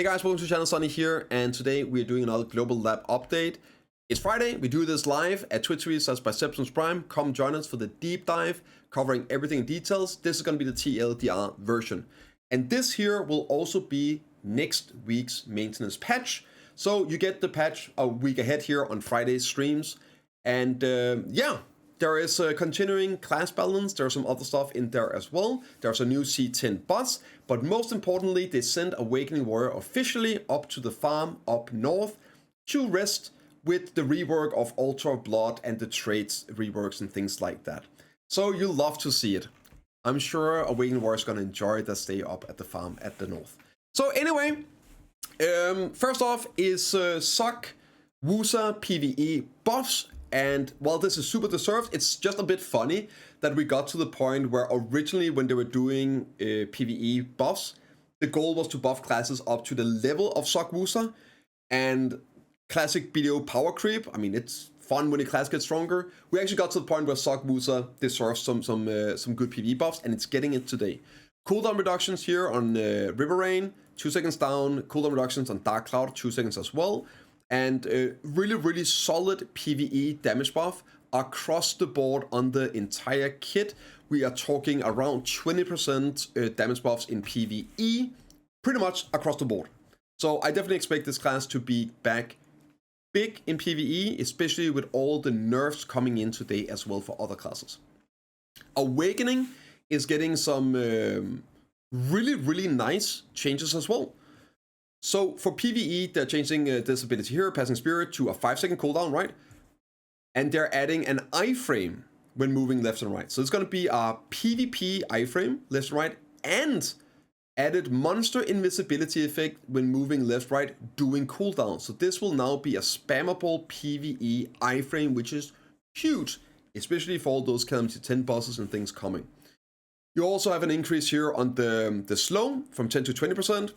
Hey guys, welcome to channel Sunny here, and today we're doing another global lab update. It's Friday, we do this live at twitch.tv/bprimegaming. Come join us for the deep dive, covering everything in details. This is going to be the TLDR version. And this here will also be next week's maintenance patch. So you get the patch a week ahead here on Friday's streams. And yeah, there is a continuing class balance. There's some other stuff in there as well. There's a new C10 boss, but most importantly, they sent Awakening Warrior officially up to the farm up north to rest with the rework of Altar of Blood and the traits reworks and things like that. So you'll love to see it. I'm sure Awakening Warrior is going to enjoy their stay up at the farm at the north. So anyway, first off is Suck Wusa PvE buffs. And while this is super deserved, it's just a bit funny that we got to the point where originally when they were doing PvE buffs, the goal was to buff classes up to the level of Suck Wusa. And classic BDO power creep, I mean, it's fun when a class gets stronger. We actually got to the point where Suck Wusa deserves some good PvE buffs, and it's getting it today. Cooldown reductions here on River Rain, 2 seconds down. Cooldown reductions on Dark Cloud, 2 seconds as well. And really solid PvE damage buff across the board on the entire kit. We are talking around 20% damage buffs in PvE, pretty much across the board. So I definitely expect this class to be back big in PvE, especially with all the nerfs coming in today as well for other classes. Awakening is getting some really nice changes as well. So for PvE, they're changing this ability here, Passing Spirit, to a 5-second cooldown, right? And they're adding an iframe when moving left and right. So it's going to be a PvP iframe, left and right, and added monster invisibility effect when moving left, right, doing cooldown. So this will now be a spammable PvE iframe, which is huge, especially for all those Calamity 10 bosses and things coming. You also have an increase here on the slow from 10 to 20%.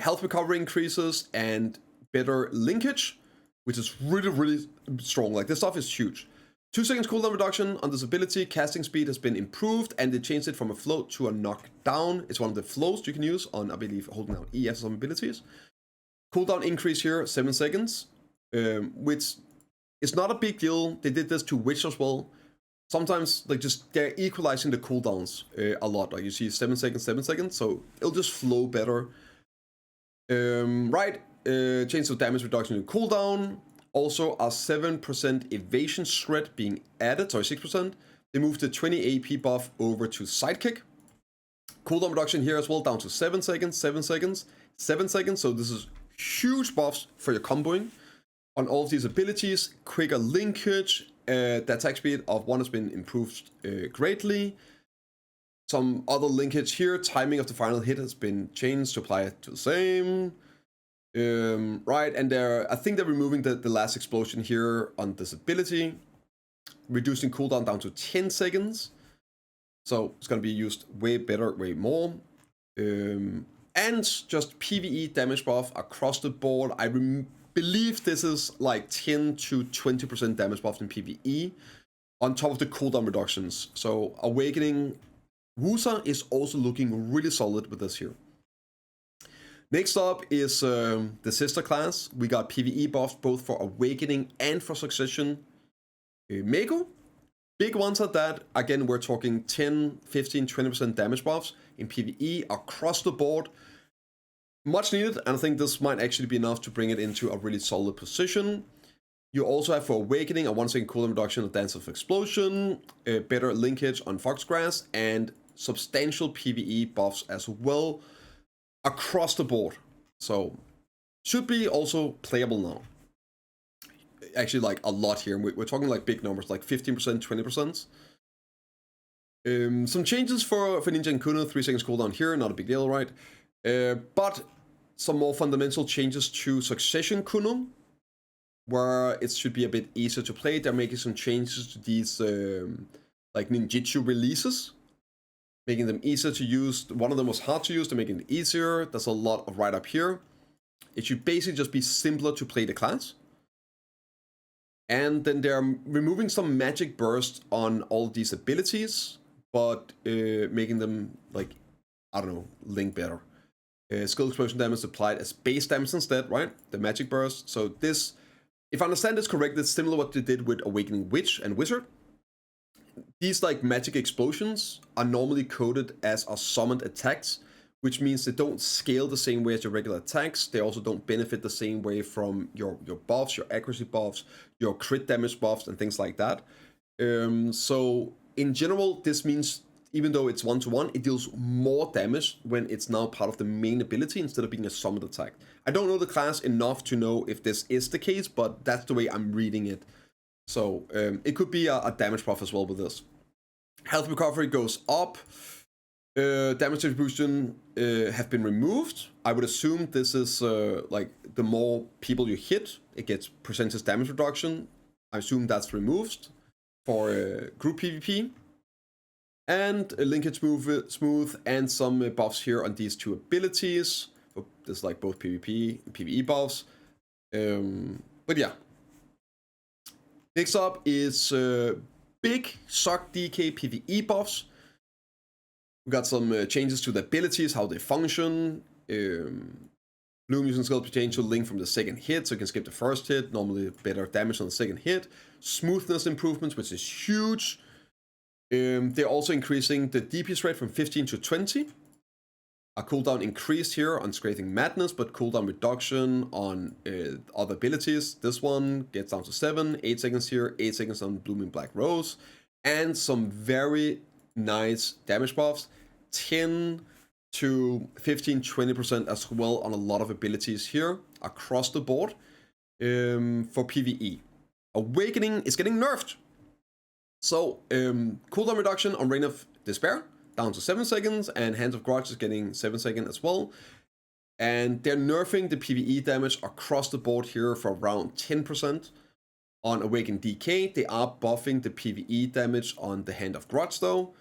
Health recovery increases and better linkage, which is really strong. Like, this stuff is huge. 2 seconds cooldown reduction on this ability. Casting speed has been improved, and they changed it from a float to a knockdown. It's one of the flows you can use on, I believe, holding down E as some abilities. Cooldown increase here, 7 seconds, which is not a big deal. They did this to Witch as well. Sometimes, like, just they're equalizing the cooldowns a lot. Like, you see 7 seconds, 7 seconds, so it'll just flow better. Change of damage reduction in cooldown. Also a 7% evasion shred being added, sorry, 6%. They moved the 20 AP buff over to Sidekick. Cooldown reduction here as well, down to 7 seconds, 7 seconds, 7 seconds. So this is huge buffs for your comboing on all of these abilities. Quicker linkage. The attack speed of one has been improved greatly. Some other linkage here. Timing of the final hit has been changed to apply it to the same. Right, and I think they're removing the last explosion here on this ability, reducing cooldown down to 10 seconds. So it's going to be used way better, way more. And just PvE damage buff across the board. I believe this is like 10 to 20% damage buff in PvE on top of the cooldown reductions. So Awakening Wusa is also looking really solid with this here. Next up is the sister class. We got PvE buffs both for Awakening and for Succession Mego. Big ones at that. Again, we're talking 10, 15, 20% damage buffs in PvE across the board. Much needed, and I think this might actually be enough to bring it into a really solid position. You also have for Awakening a 1-second cooldown reduction of Dance of Explosion, better linkage on Foxgrass, and substantial PvE buffs as well across the board. So should be also playable now. Actually, like a lot here. We're talking like big numbers, like 15%, 20%. Some changes for Ninja and Kuno, 3 seconds cooldown here, not a big deal, right? But some more fundamental changes to Succession Kuno, where it should be a bit easier to play. They're making some changes to these like ninjutsu releases, making them easier to use. One of them was hard to use, they're making it easier. There's a lot of right up here. It should basically just be simpler to play the class. And then they're removing some magic burst on all these abilities, but making them, like, I don't know, link better. Skill explosion damage applied as base damage instead, right? The magic burst. So this, if I understand this correctly, it's similar to what they did with Awakening Witch and Wizard. These like magic explosions are normally coded as a summoned attacks, which means they don't scale the same way as your regular attacks. They also don't benefit the same way from your buffs, your accuracy buffs, your crit damage buffs, and things like that. So in general, this means even though it's 1-to-1, it deals more damage when it's now part of the main ability instead of being a summoned attack. I don't know the class enough to know if this is the case, but that's the way I'm reading it. So it could be a damage buff as well with this. Health recovery goes up. Damage distribution have been removed. I would assume this is like the more people you hit, it gets percentage damage reduction. I assume that's removed for group PvP. And a linkage smooth and some buffs here on these two abilities. This is like both PvP and PvE buffs. But yeah. Next up is big Suck DK PvE buffs. We got some changes to the abilities, how they function. Bloom using skill potential link from the second hit, so you can skip the first hit. Normally better damage on the second hit. Smoothness improvements, which is huge. They're also increasing the DPS rate from 15 to 20. A cooldown increased here on Scathing Madness, but cooldown reduction on other abilities. This one gets down to 7, 8 seconds here, 8 seconds on Blooming Black Rose. And some very nice damage buffs. 10 to 15-20% as well on a lot of abilities here across the board for PvE. Awakening is getting nerfed. So cooldown reduction on Reign of Despair down to 7 seconds, and Hands of Grudge is getting 7 seconds as well. And they're nerfing the PvE damage across the board here for around 10%. On Awaken DK, they are buffing the PvE damage on the Hand of Grudge though.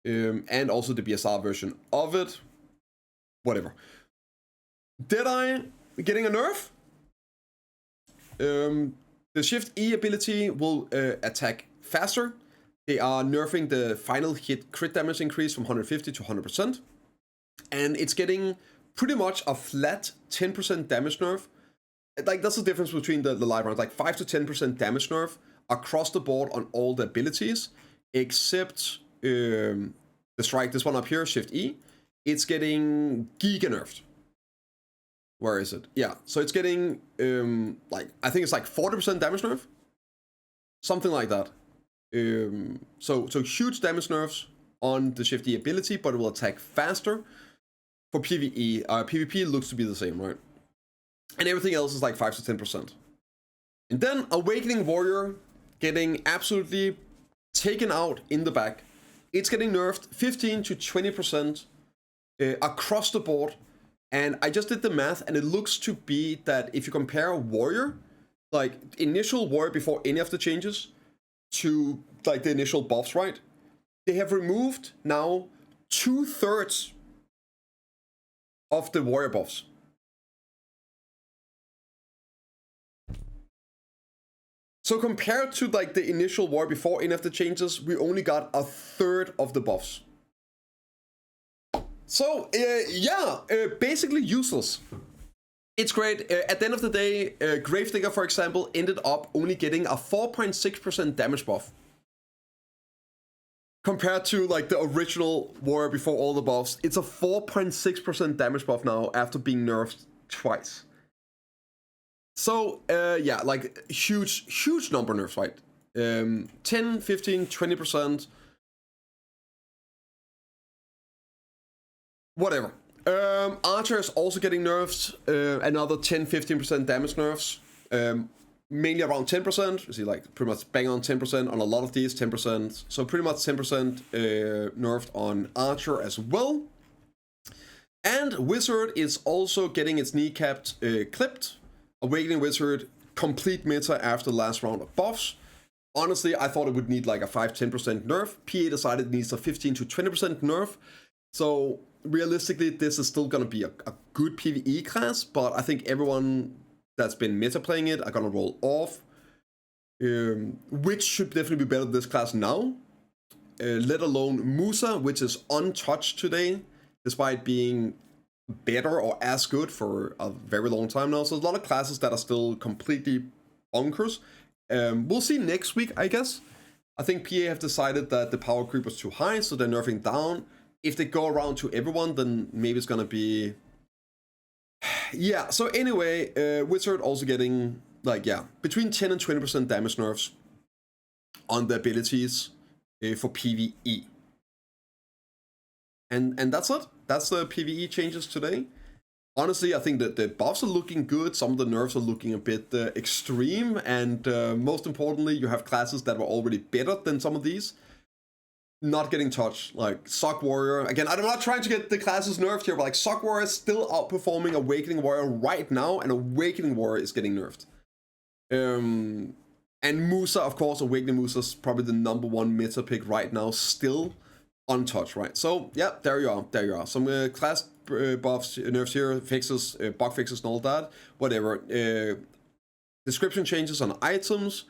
And also the BSR version of it. Whatever. Deadeye getting a nerf. The Shift E ability will attack faster. They are nerfing the final hit crit damage increase from 150 to 100%. And it's getting pretty much a flat 10% damage nerf. Like, that's the difference between the live rounds. Like 5 to 10% damage nerf across the board on all the abilities, except the strike, this one up here, Shift E. It's getting giga nerfed. Where is it? Yeah, so it's getting, like, I think it's like 40% damage nerf. Something like that. So huge damage nerfs on the Shift E ability, but it will attack faster. For PvE, PvP looks to be the same, right? And everything else is like 5 to 10%. And then Awakening Warrior getting absolutely taken out in the back. It's getting nerfed 15 to 20% across the board. And I just did the math, and it looks to be that if you compare Warrior, like initial Warrior before any of the changes, to like the initial buffs, right? They have removed now 2/3 of the Warrior buffs. So compared to like the initial Warrior before any of the changes, we only got 1/3 of the buffs. So basically useless. It's great. At the end of the day, Gravedigger, for example, ended up only getting a 4.6% damage buff. Compared to like the original Warrior before all the buffs, it's a 4.6% damage buff now after being nerfed twice. So yeah, like huge number nerfs, right? 10, 15, 20%. Whatever. Archer is also getting nerfs, another 10-15% damage nerfs, mainly around 10%. You see, like pretty much bang on 10% on a lot of these, 10%. So pretty much 10% nerfed on Archer as well. And Wizard is also getting its kneecapped clipped. Awakening Wizard, complete meta after the last round of buffs. Honestly, I thought it would need like a 5-10% nerf. PA decided it needs a 15 to 20% nerf. So realistically, this is still going to be a good PvE class, but I think everyone that's been meta playing it are going to roll off. Which should definitely be better than this class now. Let alone Musa, which is untouched today, despite being better or as good for a very long time now. So there's a lot of classes that are still completely bonkers. We'll see next week, I guess. I think PA have decided that the power creep was too high, so they're nerfing down. If they go around to everyone, then maybe it's gonna be... Yeah, so anyway, Wizard also getting, like, yeah, between 10 and 20% damage nerfs on the abilities for PvE. And that's it. That's the PvE changes today. Honestly, I think that the buffs are looking good. Some of the nerfs are looking a bit extreme. And most importantly, you have classes that were already better than some of these not getting touched. Like Sock Warrior. Again, I'm not trying to get the classes nerfed here, but like Sock Warrior is still outperforming Awakening Warrior right now. And Awakening Warrior is getting nerfed. And Musa, of course, Awakening Musa is probably the #1 meta pick right now. Still untouched, right? So, yeah, there you are. There you are. Some class buffs, nerfs here, fixes, bug fixes, and all that. Whatever. Description changes on items.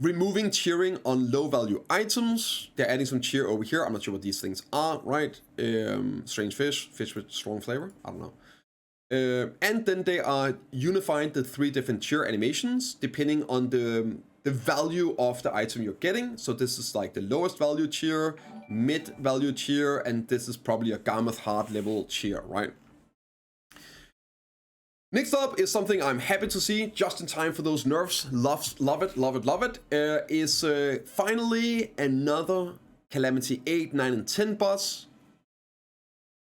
Removing tiering on low-value items. They're adding some tier over here. I'm not sure what these things are, right? Strange fish. Fish with strong flavor. I don't know. And then they are unifying the 3 different tier animations depending on the value of the item you're getting. So this is like the lowest value tier, mid value tier, and this is probably a Garmoth Heart level tier, right? Next up is something I'm happy to see just in time for those nerfs. Love it, love it, love it. Is finally another Calamity 8, 9, and 10 boss.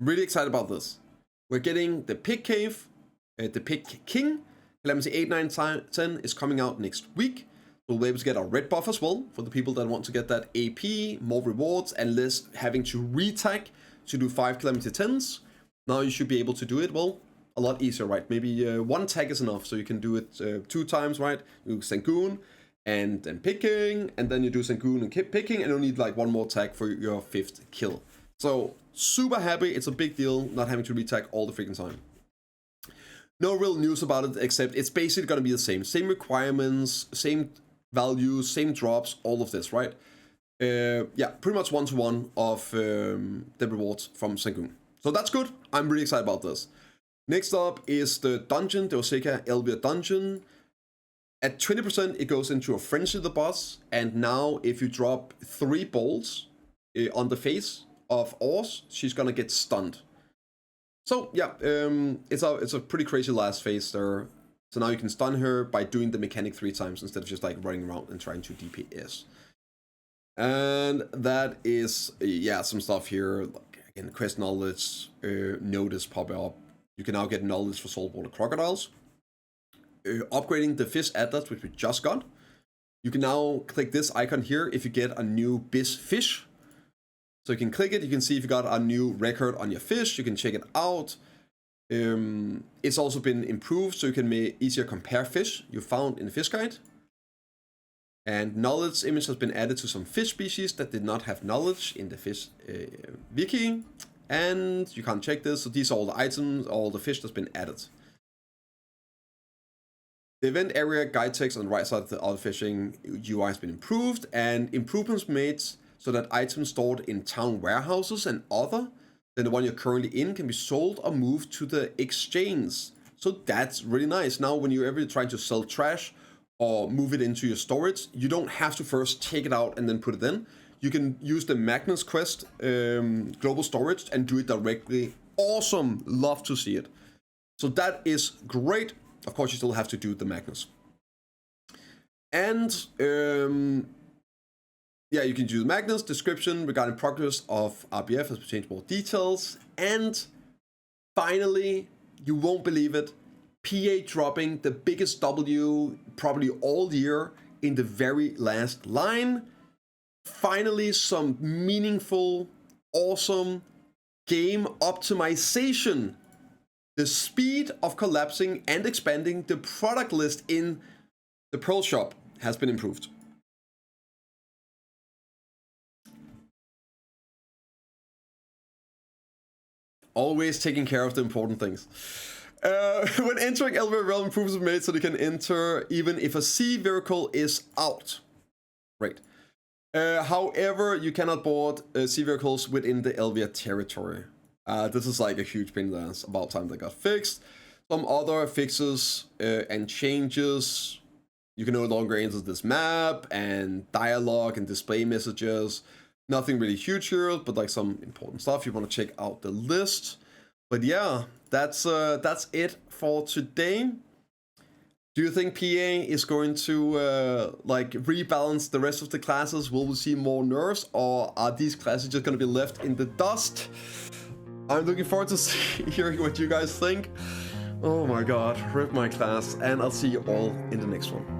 Really excited about this. We're getting the Pig Cave, the Pig King. Calamity 8, 9, 10 is coming out next week. We'll be able to get our red buff as well for the people that want to get that AP, more rewards, and less having to retag to do 5 Calamity 10s. Now you should be able to do it, well, a lot easier, right? Maybe 1 tag is enough, so you can do it 2 times, right? You do Sangoon and then picking, and then you do Sangoon and keep picking, and you'll need like 1 more tag for your 5th kill. So super happy, it's a big deal not having to retag all the freaking time. No real news about it, except it's basically gonna be the same. Same requirements, same values, same drops, all of this, right? Yeah, pretty much 1-to-1 of the rewards from Sangoon. So that's good, I'm really excited about this. Next up is the dungeon, the Osaka Elvia dungeon. At 20%, it goes into a Frenzy the boss, and now if you drop 3 balls on the face of Ors, she's gonna get stunned. So yeah, it's a pretty crazy last phase there. So now you can stun her by doing the mechanic 3 times instead of just like running around and trying to DPS. And that is, yeah, some stuff here. Like, again, quest knowledge, notice pop up. You can now get knowledge for saltwater crocodiles. Upgrading the fish atlas, which we just got. You can now click this icon here if you get a new bis fish. So you can click it, you can see if you got a new record on your fish, you can check it out. It's also been improved so you can easier compare fish you found in the fish guide. And knowledge image has been added to some fish species that did not have knowledge in the fish wiki. And you can't check this, so these are all the items, all the fish that's been added. The event area guide text on the right side of the auto fishing UI has been improved, and improvements made so that items stored in town warehouses and other than the one you're currently in can be sold or moved to the exchange. So that's really nice. Now when you're ever trying to sell trash or move it into your storage, you don't have to first take it out and then put it in. You can use the Magnus Quest global storage and do it directly. Awesome, love to see it. So that is great. Of course, you still have to do the Magnus. And yeah, you can do the Magnus description regarding progress of RBF has changed more details. And finally, you won't believe it, PA dropping the biggest W probably all year in the very last line. Finally, some meaningful, awesome game optimization. The speed of collapsing and expanding the product list in the Pearl Shop has been improved. Always taking care of the important things. When entering Elvia Realm, improvements are made so they can enter even if a sea vehicle is out. Great. However, you cannot board sea vehicles within the Elvia territory. This is like a huge pain in the ass. About time that got fixed. Some other fixes and changes. You can no longer enter this map, and dialogue and display messages. Nothing really huge here, but like some important stuff. You want to check out the list. But yeah, that's it for today. Do you think PA is going to like rebalance the rest of the classes? Will we see more nerfs, or are these classes just going to be left in the dust? I'm looking forward to hearing what you guys think. Oh my god, rip my class, and I'll see you all in the next one.